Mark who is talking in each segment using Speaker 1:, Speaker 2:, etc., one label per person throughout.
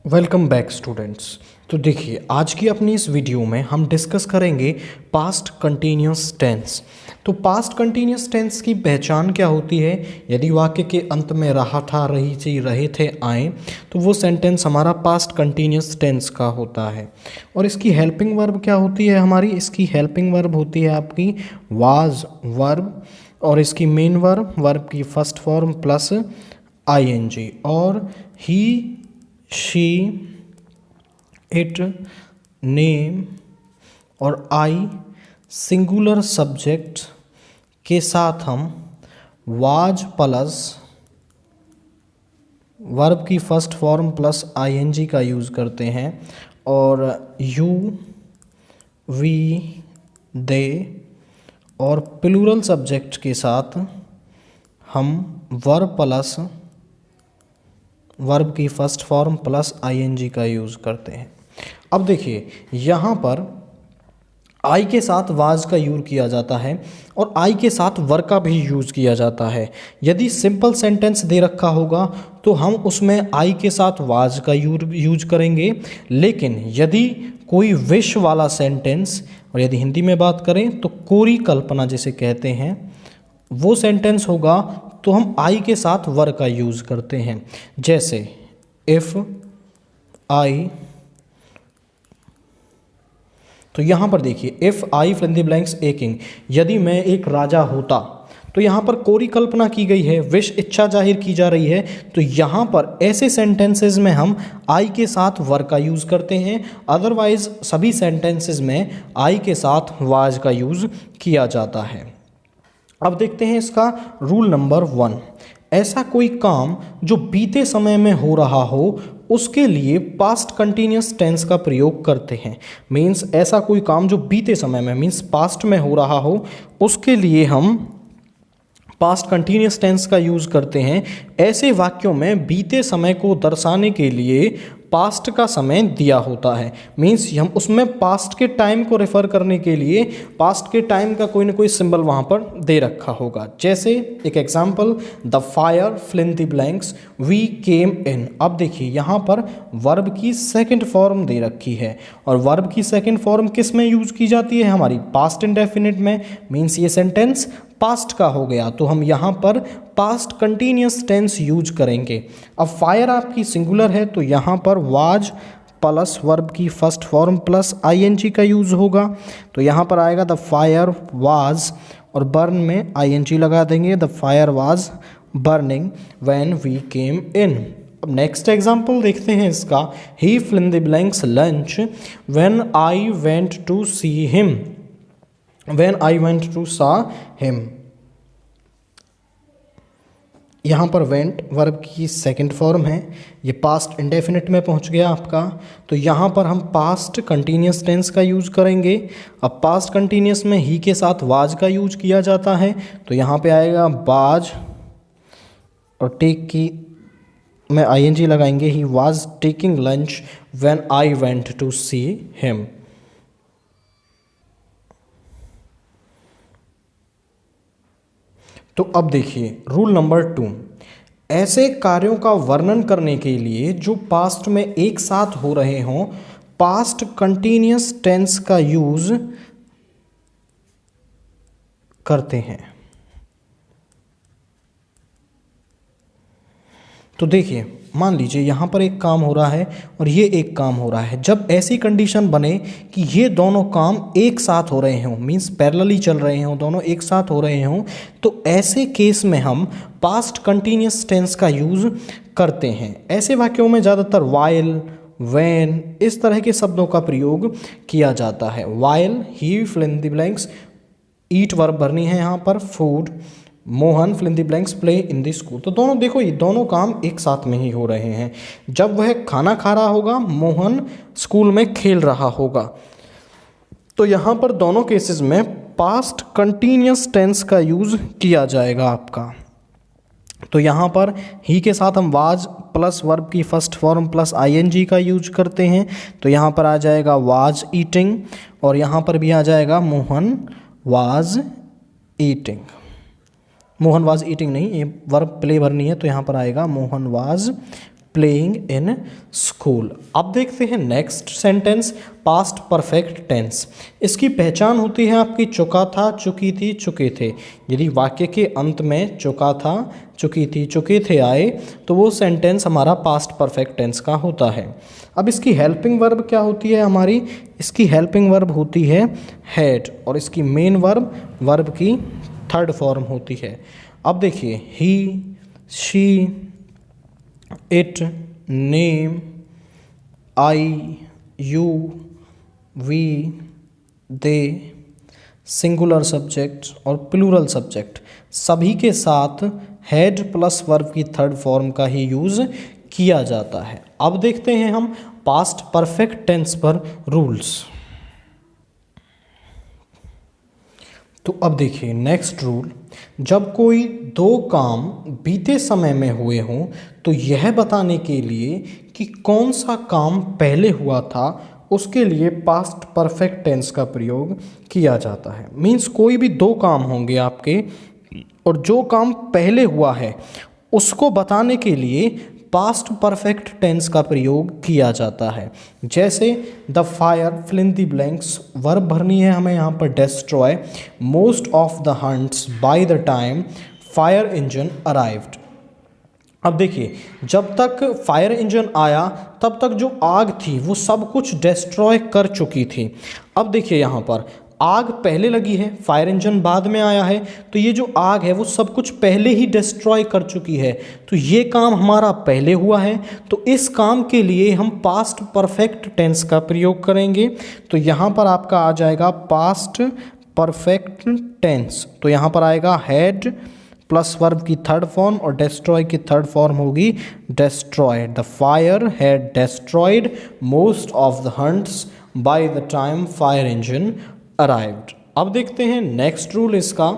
Speaker 1: Welcome back students. तो देखिए, आज की अपनी इस वीडियो में हम डिस्कस करेंगे पास्ट कंटिन्यूस टेंस। तो पास्ट कंटिन्यूस टेंस की पहचान क्या होती है? यदि वाक्य के अंत में रहा था, रही थी, रहे थे, आए, तो वो सेंटेंस हमारा पास्ट कंटिन्यूस टेंस का होता है। और इसकी हेल्पिंग वर्ब क्या होती है हमारी? इसकी हेल्पिंग वर्ब होती है आपकी वाज वर्ब, और इसकी मेन वर्ब की फर्स्ट फॉर्म प्लस आईएनजी, और ही, शी, इट, नेम और आई सिंगुलर सब्जेक्ट के साथ हम वाज प्लस वर्ब की फर्स्ट फॉर्म प्लस आईएनजी का यूज़ करते हैं, और यू, वी, दे और प्लूरल सब्जेक्ट के साथ हम वर्ब प्लस वर्ब की फर्स्ट फॉर्म प्लस आईएनजी का यूज़ करते हैं। अब देखिए, यहाँ पर आई के साथ वाज का यूज़ किया जाता है और आई के साथ वर का भी यूज़ किया जाता है। यदि सिंपल सेंटेंस दे रखा होगा तो हम उसमें आई के साथ वाज का यूज करेंगे, लेकिन यदि कोई विश वाला सेंटेंस, और यदि हिंदी में बात करें तो कोरी कल्पना जिसे कहते हैं, वो सेंटेंस होगा तो हम आई के साथ वर का यूज़ करते हैं। जैसे इफ़ आई, तो यहाँ पर देखिए, if I fill in the blanks a king, यदि मैं एक राजा होता, तो यहाँ पर कोरी कल्पना की गई है, विश इच्छा जाहिर की जा रही है। तो यहाँ पर ऐसे सेंटेंसेस में हम आई के साथ वर का यूज़ करते हैं, अदरवाइज सभी सेंटेंसेस में आई के साथ वाज का यूज़ किया जाता है। अब देखते हैं इसका रूल नंबर 1। ऐसा कोई काम जो बीते समय में हो रहा हो उसके लिए पास्ट कंटिन्यूस टेंस का प्रयोग करते हैं। मीन्स ऐसा कोई काम जो बीते समय में, मीन्स पास्ट में हो रहा हो, उसके लिए हम पास्ट कंटिन्यूस टेंस का यूज़ करते हैं। ऐसे वाक्यों में बीते समय को दर्शाने के लिए पास्ट का समय दिया होता है। मीन्स हम उसमें पास्ट के टाइम को रेफर करने के लिए पास्ट के टाइम का कोई ना कोई सिंबल वहाँ पर दे रखा होगा। जैसे एक example, the fire fill in the blanks we came in. अब देखिए, यहाँ पर वर्ब की सेकंड फॉर्म दे रखी है, और वर्ब की सेकंड फॉर्म किस में यूज़ की जाती है? हमारी पास्ट इंडेफिनिट में। मीन्स ये सेंटेंस पास्ट का हो गया, तो हम यहाँ पर पास्ट कंटिन्यूस टेंस यूज करेंगे। अब फायर आपकी सिंगुलर है, तो यहाँ पर वाज प्लस वर्ब की फर्स्ट फॉर्म प्लस आईएनजी का यूज होगा। तो यहाँ पर आएगा द फायर वाज, और बर्न में आईएनजी लगा देंगे, the fire was burning when we came in. अब नेक्स्ट एग्जाम्पल देखते हैं इसका, he fill in the blanks lunch when I went to see him, When I went to saw him। यहाँ पर went वर्ब की second form है, ये past indefinite में पहुँच गया आपका। तो यहाँ पर हम पास्ट कंटिन्यूस टेंस का यूज़ करेंगे। अब पास्ट कंटिन्यूस में ही के साथ वाज का यूज किया जाता है, तो यहाँ पे आएगा वाज, और टेक की में आईएनजी लगाएंगे, ही was taking lunch when I went to see him. तो अब देखिए रूल नंबर 2। ऐसे कार्यों का वर्णन करने के लिए जो पास्ट में एक साथ हो रहे हों, पास्ट कंटिन्यूस टेंस का यूज करते हैं। तो देखिए, मान लीजिए यहाँ पर एक काम हो रहा है और ये एक काम हो रहा है। जब ऐसी कंडीशन बने कि ये दोनों काम एक साथ हो रहे हों, मीन्स पैरेलली चल रहे हों, दोनों एक साथ हो रहे हों, तो ऐसे केस में हम पास्ट कंटिन्यूस टेंस का यूज़ करते हैं। ऐसे वाक्यों में ज़्यादातर वाइल, व्हेन, इस तरह के शब्दों का प्रयोग किया जाता है। While, he fill in the blanks, eat verb भरनी है यहाँ पर, food, Mohan fill in the blanks play in the school. तो दोनों देखो, ये दोनों काम एक साथ में ही हो रहे हैं। जब वह खाना खा रहा होगा, मोहन स्कूल में खेल रहा होगा। तो यहाँ पर दोनों केसेस में पास्ट कंटिन्यूस टेंस का यूज़ किया जाएगा आपका। तो यहाँ पर ही के साथ हम वाज प्लस वर्ब की फर्स्ट फॉर्म प्लस आईएनजी का यूज करते हैं। तो यहाँ पर आ जाएगा वाज ईटिंग, और यहाँ पर भी आ जाएगा Mohan was eating. Mohan was eating नहीं, ये वर्ब प्ले भरनी है, तो यहाँ पर आएगा Mohan was playing in school. अब देखते हैं next sentence, past perfect tense. इसकी पहचान होती है आपकी चुका था, चुकी थी, चुके थे। यदि वाक्य के अंत में चुका था, चुकी थी, चुके थे आए तो वो सेंटेंस हमारा पास्ट परफेक्ट टेंस का होता है। अब इसकी हेल्पिंग वर्ब क्या होती है हमारी? इसकी हेल्पिंग वर्ब होती है हैड और इसकी मेन वर्ब की थर्ड फॉर्म होती है। अब देखिए he, she, it, name, I, you, we, they, singular subject और प्लूरल सब्जेक्ट सभी के साथ हैड प्लस वर्ब की थर्ड फॉर्म का ही यूज़ किया जाता है। अब देखते हैं हम पास्ट परफेक्ट टेंस पर रूल्स। तो अब देखिए नेक्स्ट रूल, जब कोई दो काम बीते समय में हुए हों तो यह बताने के लिए कि कौन सा काम पहले हुआ था उसके लिए पास्ट परफेक्ट टेंस का प्रयोग किया जाता है। मीन्स कोई भी दो काम होंगे आपके और जो काम पहले हुआ है उसको बताने के लिए पास्ट परफेक्ट टेंस का प्रयोग किया जाता है। जैसे the fire fill in the blanks, verb भरनी है हमें यहाँ पर destroy most of the huts by the time fire engine arrived. अब देखिए जब तक फायर इंजन आया तब तक जो आग थी वो सब कुछ डिस्ट्रॉय कर चुकी थी। अब देखिए यहाँ पर आग पहले लगी है, फायर इंजन बाद में आया है, तो ये जो आग है वो सब कुछ पहले ही डिस्ट्रॉय कर चुकी है। तो ये काम हमारा पहले हुआ है, तो इस काम के लिए हम पास्ट परफेक्ट टेंस का प्रयोग करेंगे। तो यहाँ पर आपका आ जाएगा पास्ट परफेक्ट टेंस। तो यहाँ पर आएगा हैड प्लस वर्ब की थर्ड फॉर्म और डिस्ट्रॉय की थर्ड फॉर्म होगी destroyed. The fire had destroyed most of the huts by the time fire engine arrived. अब देखते हैं नेक्स्ट रूल इसका,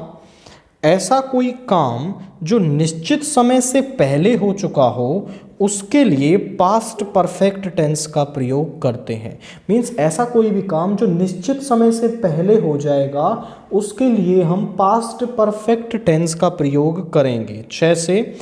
Speaker 1: ऐसा कोई काम जो निश्चित समय से पहले हो चुका हो उसके लिए पास्ट परफेक्ट टेंस का प्रयोग करते हैं। मीन्स ऐसा कोई भी काम जो निश्चित समय से पहले हो जाएगा उसके लिए हम पास्ट परफेक्ट टेंस का प्रयोग करेंगे। जैसे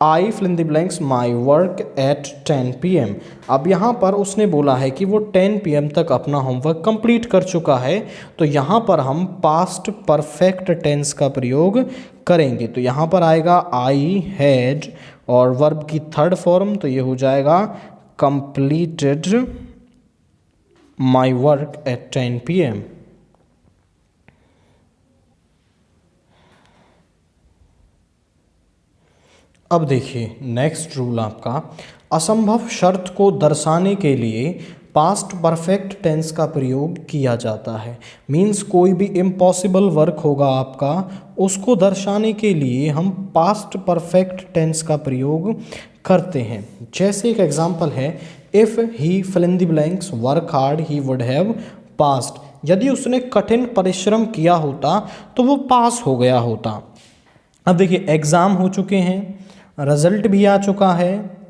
Speaker 1: I fill in the blanks my work at 10 PM। अब यहाँ पर उसने बोला है कि वो 10 PM तक अपना होमवर्क कंप्लीट कर चुका है, तो यहाँ पर हम पास्ट परफेक्ट टेंस का प्रयोग करेंगे। तो यहाँ पर आएगा आई हैड और वर्ब की थर्ड फॉर्म, तो ये हो जाएगा completed my work at 10 PM। अब देखिए नेक्स्ट रूल आपका, असंभव शर्त को दर्शाने के लिए पास्ट परफेक्ट टेंस का प्रयोग किया जाता है। मीन्स कोई भी इम्पॉसिबल वर्क होगा आपका, उसको दर्शाने के लिए हम पास्ट परफेक्ट टेंस का प्रयोग करते हैं। जैसे एक एग्जांपल है, if he fill in the blanks work hard he would have passed. यदि उसने कठिन परिश्रम किया होता तो वो पास हो गया होता। अब देखिए एग्ज़ाम हो चुके हैं, रिजल्ट भी आ चुका है,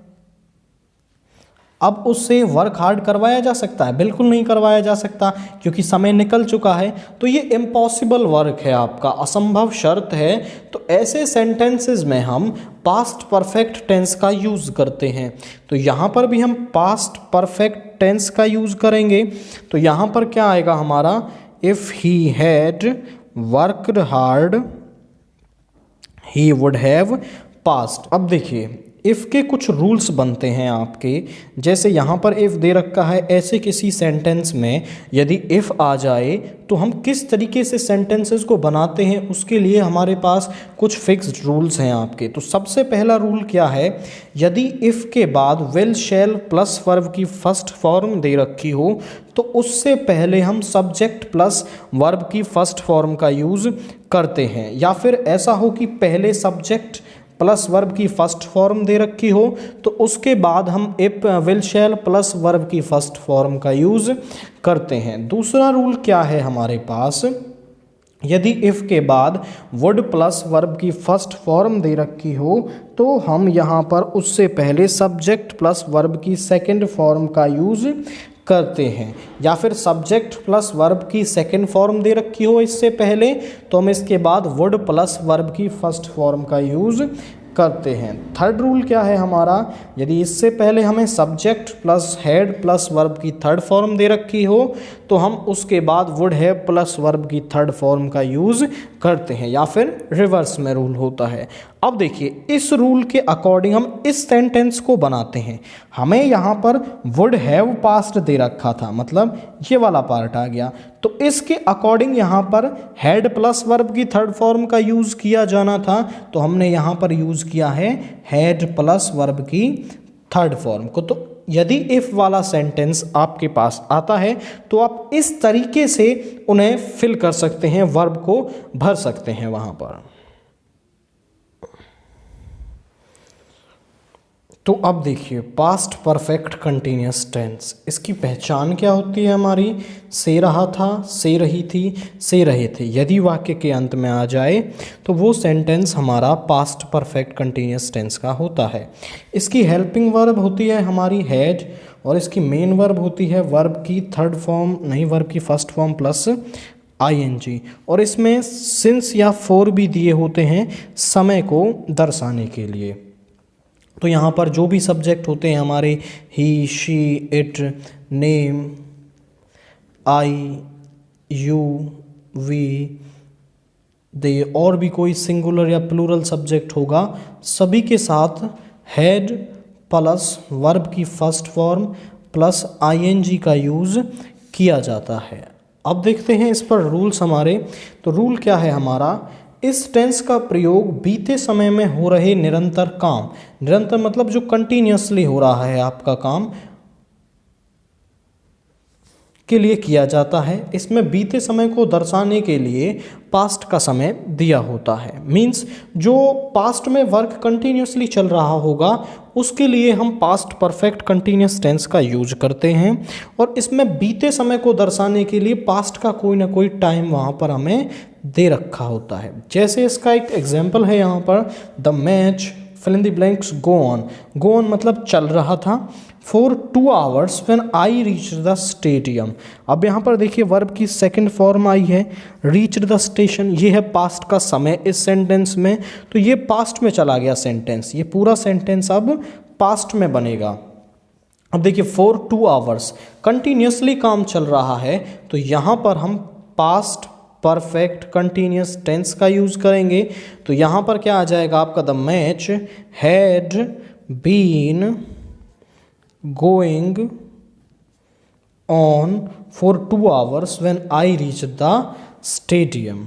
Speaker 1: अब उससे वर्क हार्ड करवाया जा सकता है? बिल्कुल नहीं करवाया जा सकता क्योंकि समय निकल चुका है। तो ये इम्पॉसिबल वर्क है आपका, असंभव शर्त है। तो ऐसे सेंटेंसेस में हम पास्ट परफेक्ट टेंस का यूज़ करते हैं। तो यहाँ पर भी हम पास्ट परफेक्ट टेंस का यूज़ करेंगे। तो यहाँ पर क्या आएगा हमारा, if he had worked hard he would have past. अब देखिए इफ़ के कुछ रूल्स बनते हैं आपके, जैसे यहाँ पर इफ़ दे रखा है, ऐसे किसी सेंटेंस में यदि इफ़ आ जाए तो हम किस तरीके से सेंटेंसेस को बनाते हैं उसके लिए हमारे पास कुछ फिक्स्ड रूल्स हैं आपके। तो सबसे पहला रूल क्या है, यदि इफ़ के बाद विल शैल प्लस वर्ब की फर्स्ट फॉर्म दे रखी हो तो उससे पहले हम सब्जेक्ट प्लस वर्ब की फर्स्ट फॉर्म का यूज़ करते हैं। या फिर ऐसा हो कि पहले सब्जेक्ट प्लस वर्ब की फर्स्ट फॉर्म दे रखी हो तो उसके बाद हम if will shell plus verb की फर्स्ट फॉर्म का यूज़ करते हैं। दूसरा रूल क्या है हमारे पास, यदि इफ़ के बाद वुड प्लस वर्ब की फर्स्ट फॉर्म दे रखी हो तो हम यहाँ पर उससे पहले सब्जेक्ट प्लस वर्ब की सेकंड फॉर्म का यूज़ करते हैं। या फिर सब्जेक्ट प्लस वर्ब की सेकंड फॉर्म दे रखी हो इससे पहले तो हम इसके बाद वुड प्लस वर्ब की फर्स्ट फॉर्म का यूज़ करते हैं। थर्ड रूल क्या है हमारा, यदि इससे पहले हमें subject plus head plus verb की थर्ड फॉर्म दे रखी हो तो हम उसके बाद वुड हैव प्लस वर्ब की थर्ड फॉर्म का यूज़ करते हैं, या फिर रिवर्स में रूल होता है। अब देखिए इस रूल के अकॉर्डिंग हम इस सेंटेंस को बनाते हैं। हमें यहाँ पर वुड हैव पास्ट दे रखा था, मतलब ये वाला पार्ट आ गया, तो इसके अकॉर्डिंग यहाँ पर हैड प्लस वर्ब की थर्ड फॉर्म का यूज़ किया जाना था, तो हमने यहाँ पर यूज़ किया है हैड प्लस वर्ब की थर्ड फॉर्म को। तो यदि इफ वाला सेंटेंस आपके पास आता है तो आप इस तरीके से उन्हें फिल कर सकते हैं, वर्ब को भर सकते हैं वहाँ पर। तो अब देखिए पास्ट परफेक्ट कंटिन्यूअस टेंस, इसकी पहचान क्या होती है हमारी, से रहा था, से रही थी, से रहे थे, यदि वाक्य के अंत में आ जाए तो वो सेंटेंस हमारा पास्ट परफेक्ट कंटिन्यूअस टेंस का होता है। इसकी हेल्पिंग वर्ब होती है हमारी हैड, और इसकी मेन वर्ब होती है वर्ब की थर्ड फॉर्म, नहीं वर्ब की फर्स्ट फॉर्म प्लस ing, और इसमें सिंस या फॉर भी दिए होते हैं समय को दर्शाने के लिए। तो यहाँ पर जो भी सब्जेक्ट होते हैं हमारे he, she, it, name, I, you, we, they, और भी कोई सिंगुलर या प्लूरल सब्जेक्ट होगा, सभी के साथ हैड प्लस वर्ब की फर्स्ट फॉर्म प्लस ing का यूज़ किया जाता है। अब देखते हैं इस पर रूल्स हमारे। तो रूल क्या है हमारा, इस टेंस का प्रयोग बीते समय में हो रहे निरंतर काम, निरंतर मतलब जो कंटिन्यूअसली हो रहा है आपका काम, के लिए किया जाता है। इसमें बीते समय को दर्शाने के लिए पास्ट का समय दिया होता है। मीन्स जो पास्ट में वर्क कंटिन्यूअसली चल रहा होगा उसके लिए हम पास्ट परफेक्ट कंटिन्यूअस टेंस का यूज करते हैं, और इसमें बीते समय को दर्शाने के लिए पास्ट का कोई ना कोई टाइम वहाँ पर हमें दे रखा होता है। जैसे इसका एक एग्जाम्पल है यहाँ पर, the match fill in the blanks go on, go on मतलब चल रहा था, for 2 hours when I reach the stadium. अब यहाँ पर देखिए वर्ब की सेकंड फॉर्म आई है रीच द स्टेशन, ये है पास्ट का समय इस सेंटेंस में, तो ये पास्ट में चला गया सेंटेंस, ये पूरा सेंटेंस अब पास्ट में बनेगा। अब देखिए फॉर 2 hours कंटिन्यूसली काम चल रहा है, तो यहाँ पर हम पास्ट परफेक्ट कंटिन्यूअस टेंस का यूज़ करेंगे। तो यहाँ पर क्या आ जाएगा आपका, the match had been going on for 2 hours when I reach the stadium.